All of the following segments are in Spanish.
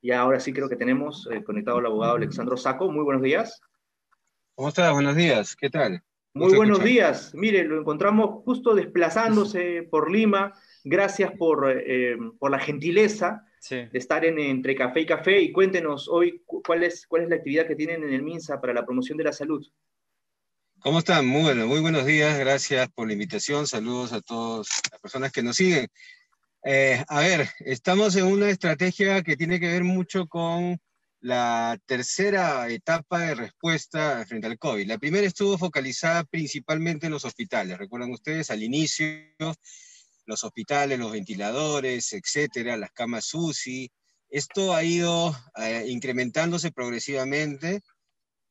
Y ahora sí creo que tenemos conectado al abogado Alexandro Sacco. Muy buenos días. ¿Cómo estás? Buenos días. ¿Qué tal? Muy Gusto buenos escucharte. días. Mire, lo encontramos justo desplazándose por Lima. Gracias por la gentileza Sí. de estar entre café y café. Y cuéntenos hoy cuál es la actividad que tienen en el MINSA para la promoción de la salud. ¿Cómo están? Muy buenos días. Gracias por la invitación. Saludos a todas las personas que nos siguen. Estamos en una estrategia que tiene que ver mucho con la tercera etapa de respuesta frente al COVID. La primera estuvo focalizada principalmente en los hospitales. Recuerdan ustedes, al inicio, los hospitales, los ventiladores, etcétera, las camas UCI. Esto ha ido incrementándose progresivamente.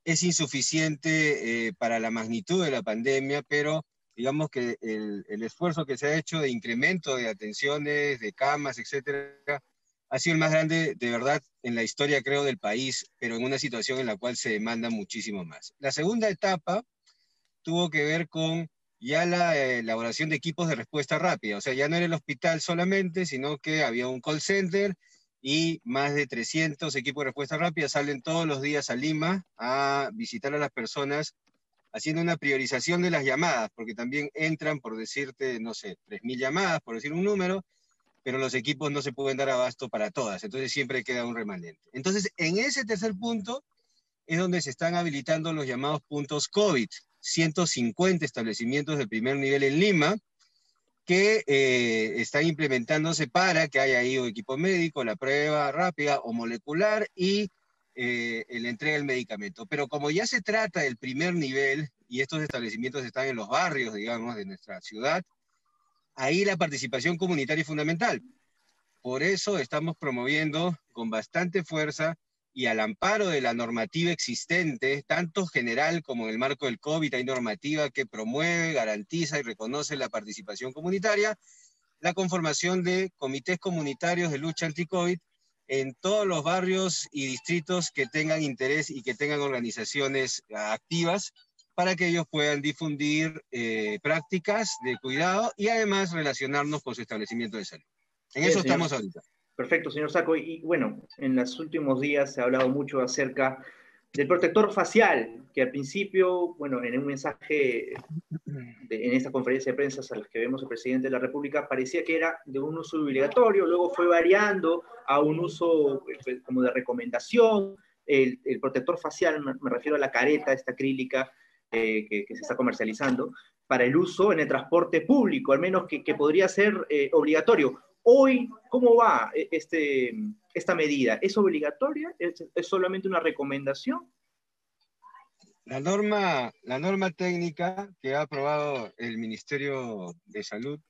Es insuficiente para la magnitud de la pandemia, pero digamos que el esfuerzo que se ha hecho de incremento de atenciones, de camas, etcétera, ha sido el más grande de verdad en la historia, creo, del país, pero en una situación en la cual se demanda muchísimo más. La segunda etapa tuvo que ver con ya la elaboración de equipos de respuesta rápida, o sea, ya no era el hospital solamente, sino que había un call center y más de 300 equipos de respuesta rápida salen todos los días a Lima a visitar a las personas haciendo una priorización de las llamadas, porque también entran, por decirte, no sé, 3.000 llamadas, por decir un número, pero los equipos no se pueden dar abasto para todas, entonces siempre queda un remanente. Entonces, en ese tercer punto es donde se están habilitando los llamados puntos COVID, 150 establecimientos de primer nivel en Lima, que están implementándose para que haya ahí un equipo médico, la prueba rápida o molecular y la entrega del medicamento. Pero como ya se trata del primer nivel y estos establecimientos están en los barrios, digamos, de nuestra ciudad, ahí la participación comunitaria es fundamental. Por eso estamos promoviendo con bastante fuerza y al amparo de la normativa existente, tanto general como en el marco del COVID, hay normativa que promueve, garantiza y reconoce la participación comunitaria, la conformación de comités comunitarios de lucha anti-COVID en todos los barrios y distritos que tengan interés y que tengan organizaciones activas para que ellos puedan difundir prácticas de cuidado y además relacionarnos con su establecimiento de salud. En Bien, eso señor. estamos ahorita. Perfecto, señor Sacco. Y bueno, en los últimos días se ha hablado mucho acerca del protector facial, que al principio, bueno, en un mensaje en esta conferencia de prensa a las que vemos el presidente de la República, parecía que era de un uso obligatorio, luego fue variando a un uso como de recomendación. El protector facial, me refiero a la careta, esta acrílica que se está comercializando, para el uso en el transporte público, al menos que podría ser obligatorio. Hoy, ¿cómo va esta medida? ¿Es obligatoria? ¿Es solamente una recomendación? La norma técnica que ha aprobado el Ministerio de Salud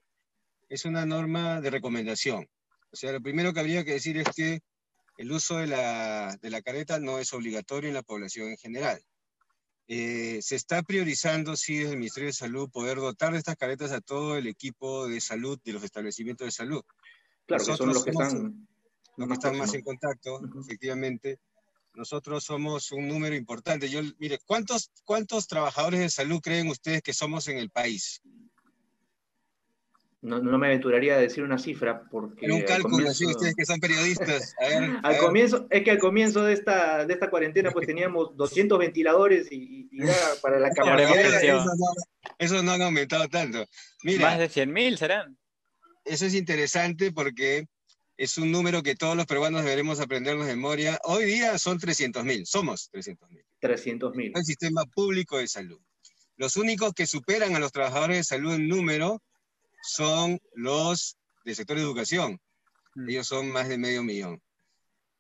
es una norma de recomendación. O sea, lo primero que habría que decir es que el uso de la careta no es obligatorio en la población en general. Se está priorizando, sí, desde el Ministerio de Salud, poder dotar de estas caretas a todo el equipo de salud de los establecimientos de salud. Claro, que son Nosotros los que somos están los que más están más próximos. en contacto, Uh-huh. efectivamente. Nosotros somos un número importante. Mire, ¿cuántos trabajadores de salud creen ustedes que somos en el país? No me aventuraría a decir una cifra En un porque cálculo, así ustedes que son periodistas. al comienzo, es que al comienzo de esta cuarentena pues teníamos 200 ventiladores y era para la No, Ahora hemos capacidad. crecido. eso no han aumentado tanto. Más Mira, de 100.000 serán. eso es interesante porque es un número que todos los peruanos deberemos aprendernos de memoria. Hoy día son 300.000, somos 300.000. 300.000. El sistema público de salud. Los únicos que superan a los trabajadores de salud en número son los del sector de educación. Ellos son más de 500.000.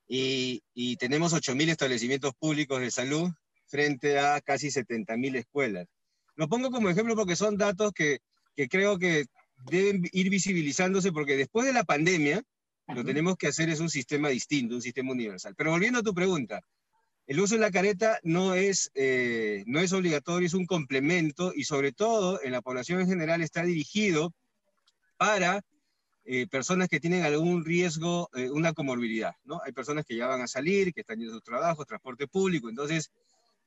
Y tenemos 8.000 establecimientos públicos de salud frente a casi 70.000 escuelas. Lo pongo como ejemplo porque son datos que creo que deben ir visibilizándose porque después de la pandemia, lo tenemos que hacer es un sistema distinto, un sistema universal. Pero volviendo a tu pregunta, el uso de la careta no es obligatorio, es un complemento y sobre todo en la población en general está dirigido para personas que tienen algún riesgo, una comorbilidad, ¿no? Hay personas que ya van a salir, que están en su trabajo, transporte público, entonces,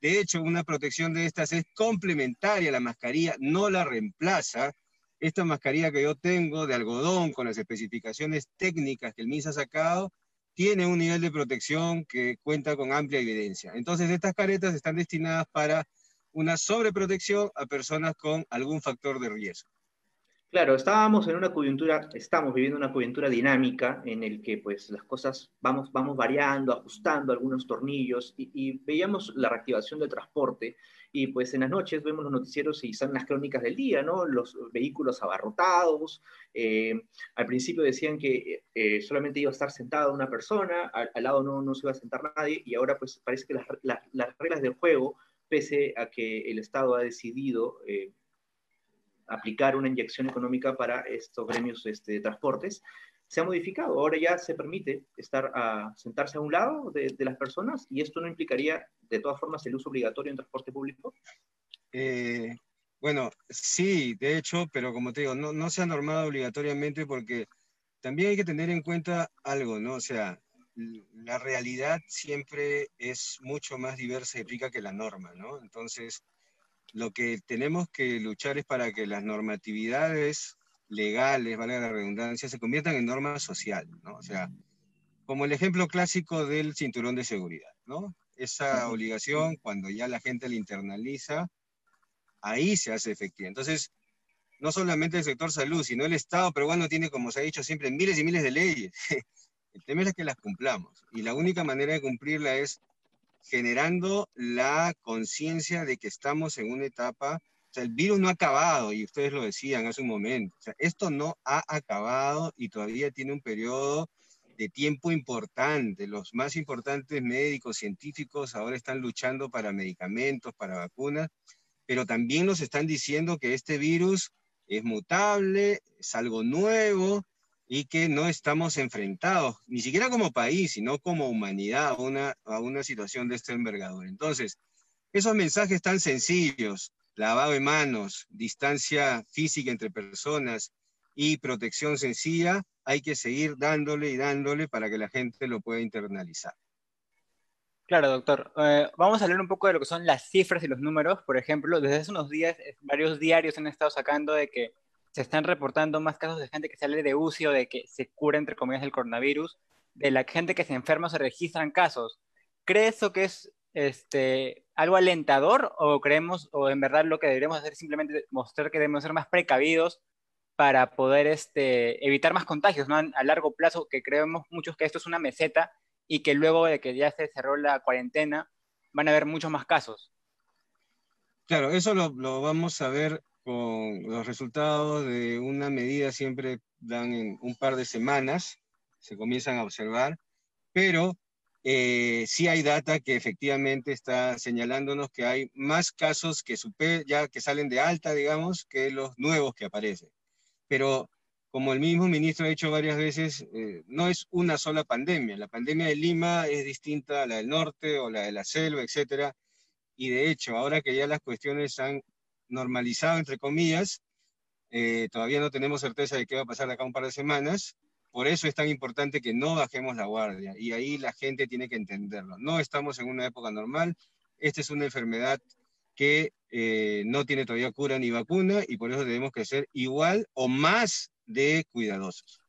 de hecho, una protección de estas es complementaria a la mascarilla, no la reemplaza. Esta mascarilla que yo tengo de algodón con las especificaciones técnicas que el MINSA ha sacado, tiene un nivel de protección que cuenta con amplia evidencia. Entonces, estas caretas están destinadas para una sobreprotección a personas con algún factor de riesgo. Claro, estábamos en una coyuntura, estamos viviendo una coyuntura dinámica en el que pues las cosas vamos variando, ajustando algunos tornillos y veíamos la reactivación del transporte y pues en las noches vemos los noticieros y son las crónicas del día, ¿no? Los vehículos abarrotados, al principio decían que solamente iba a estar sentada una persona, al lado no se iba a sentar nadie y ahora pues parece que las reglas del juego, pese a que el Estado ha decidido aplicar una inyección económica para estos gremios de transportes, se ha modificado. Ahora ya se permite sentarse a un lado las personas y esto no implicaría de todas formas el uso obligatorio en transporte público. Bueno, sí, de hecho, pero como te digo, no se ha normado obligatoriamente porque también hay que tener en cuenta algo, ¿no? O sea, la realidad siempre es mucho más diversa y rica que la norma, ¿no? Entonces, lo que tenemos que luchar es para que las normatividades legales, valga la redundancia, se conviertan en norma social, ¿no? O sea, como el ejemplo clásico del cinturón de seguridad, ¿no? Esa obligación, cuando ya la gente la internaliza, ahí se hace efectiva. Entonces, no solamente el sector salud, sino el Estado peruano tiene, como se ha dicho siempre, miles y miles de leyes. El tema es que las cumplamos. Y la única manera de cumplirla es generando la conciencia de que estamos en una etapa, o sea, el virus no ha acabado, y ustedes lo decían hace un momento, o sea, esto no ha acabado y todavía tiene un periodo de tiempo importante. Los más importantes médicos, científicos, ahora están luchando para medicamentos, para vacunas, pero también nos están diciendo que este virus es mutable, es algo nuevo, y que no estamos enfrentados, ni siquiera como país, sino como humanidad, a una situación de esta envergadura. Entonces, esos mensajes tan sencillos, lavado de manos, distancia física entre personas y protección sencilla, hay que seguir dándole y dándole para que la gente lo pueda internalizar. Claro, doctor. Vamos a hablar un poco de lo que son las cifras y los números. Por ejemplo, desde hace unos días, varios diarios han estado sacando de que se están reportando más casos de gente que sale de UCI o de que se cura, entre comillas, del coronavirus. De la gente que se enferma se registran casos. ¿Cree eso que es algo alentador o creemos, o en verdad lo que deberíamos hacer es simplemente mostrar que debemos ser más precavidos para poder evitar más contagios, ¿no? A largo plazo, que creemos muchos que esto es una meseta y que luego de que ya se cerró la cuarentena van a haber muchos más casos. Claro, eso lo vamos a ver con los resultados de una medida, siempre dan en un par de semanas, se comienzan a observar, pero sí hay data que efectivamente está señalándonos que hay más casos ya que salen de alta, digamos, que los nuevos que aparecen. Pero como el mismo ministro ha dicho varias veces, no es una sola pandemia. La pandemia de Lima es distinta a la del norte o la de la selva, etcétera. Y de hecho, ahora que ya las cuestiones se han normalizado, entre comillas, todavía no tenemos certeza de qué va a pasar de acá a un par de semanas. Por eso es tan importante que no bajemos la guardia. Y ahí la gente tiene que entenderlo. No estamos en una época normal. Esta es una enfermedad que no tiene todavía cura ni vacuna y por eso tenemos que ser igual o más de cuidadosos.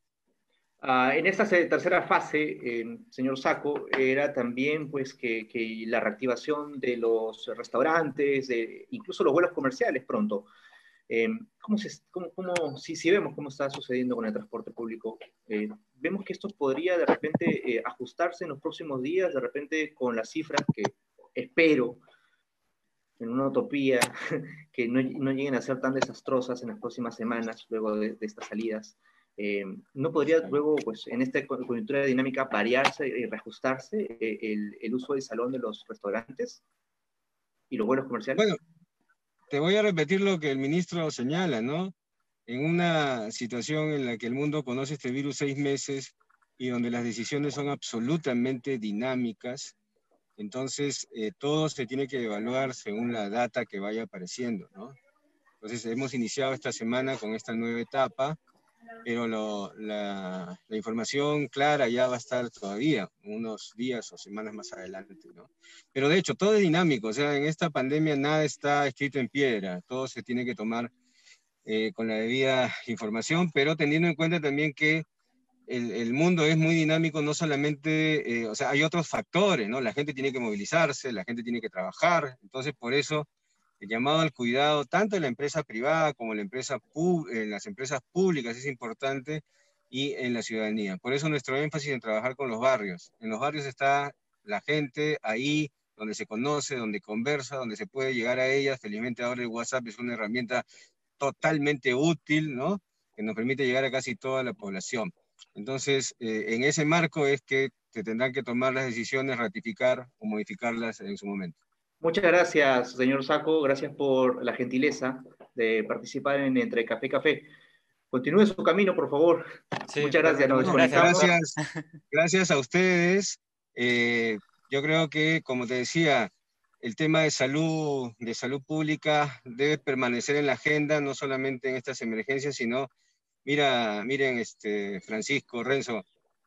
En esta tercera fase, señor Saco, era también pues que la reactivación de los restaurantes, incluso los vuelos comerciales pronto. Si vemos cómo está sucediendo con el transporte público, vemos que esto podría de repente ajustarse en los próximos días, de repente con las cifras que espero, en una utopía, que no lleguen a ser tan desastrosas en las próximas semanas, luego de estas salidas. ¿No podría luego, pues, en esta coyuntura dinámica, variarse y reajustarse el uso del salón de los restaurantes y los vuelos comerciales? Bueno, te voy a repetir lo que el ministro señala, ¿no? En una situación en la que el mundo conoce este virus 6 meses y donde las decisiones son absolutamente dinámicas, entonces todo se tiene que evaluar según la data que vaya apareciendo, ¿no? Entonces hemos iniciado esta semana con esta nueva etapa, pero la información clara ya va a estar todavía unos días o semanas más adelante, ¿no? Pero de hecho, todo es dinámico, o sea, en esta pandemia nada está escrito en piedra, todo se tiene que tomar con la debida información, pero teniendo en cuenta también que el mundo es muy dinámico, no solamente, o sea, hay otros factores, ¿no? La gente tiene que movilizarse, la gente tiene que trabajar, entonces por eso el llamado al cuidado, tanto en la empresa privada como en en las empresas públicas es importante y en la ciudadanía. Por eso nuestro énfasis en trabajar con los barrios. En los barrios está la gente ahí, donde se conoce, donde conversa, donde se puede llegar a ellas. Felizmente ahora el WhatsApp es una herramienta totalmente útil, ¿no? Que nos permite llegar a casi toda la población. Entonces, en ese marco es que se tendrán que tomar las decisiones, ratificar o modificarlas en su momento. Muchas gracias, señor Saco. Gracias por la gentileza de participar en Entre Café y Café. Continúe su camino, por favor. Sí, Muchas gracias. totalmente. Nos Muchas gracias, desconectamos. doctor. Gracias a ustedes. Yo creo que, como te decía, el tema de salud pública debe permanecer en la agenda, no solamente en estas emergencias, sino, miren, Francisco, Renzo,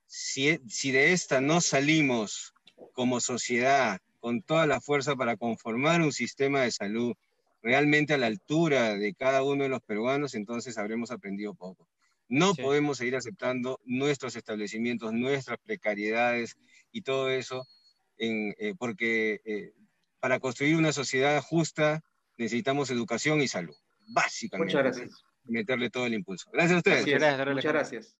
si de esta no salimos como sociedad con toda la fuerza para conformar un sistema de salud realmente a la altura de cada uno de los peruanos, entonces habremos aprendido poco. No Sí. podemos seguir aceptando nuestros establecimientos, nuestras precariedades y todo eso, porque para construir una sociedad justa necesitamos educación y salud, Muchas básicamente. Entonces, gracias. meterle todo el impulso. Gracias a ustedes. Así Muchas es. gracias, doctor Muchas Alejandro. gracias.